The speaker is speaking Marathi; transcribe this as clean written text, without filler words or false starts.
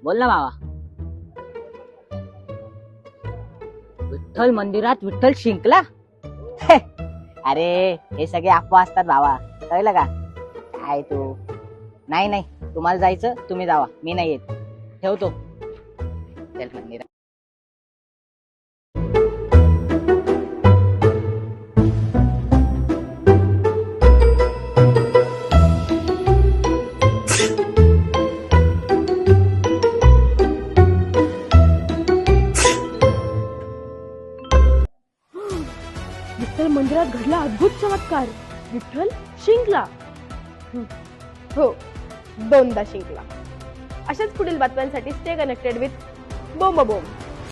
बोल ना बाबा. विठ्ठल मंदिरात विठ्ठल शिंकला. अरे हे सगळे अफवा असतात बाबा, कळलं का? काय तू. नाही नाही, तुम्हाला जायचं तुम्ही जावा, मी नाही येत. ठेवतो. चल मंदिरात. विठ्ठल मंदिरात घडला अद्भुत चमत्कार. विठ्ठल शिंकला. हो, 2दा शिंकला. अशाच पुढील बातम्यांसाठी stay connected with bomb bomb.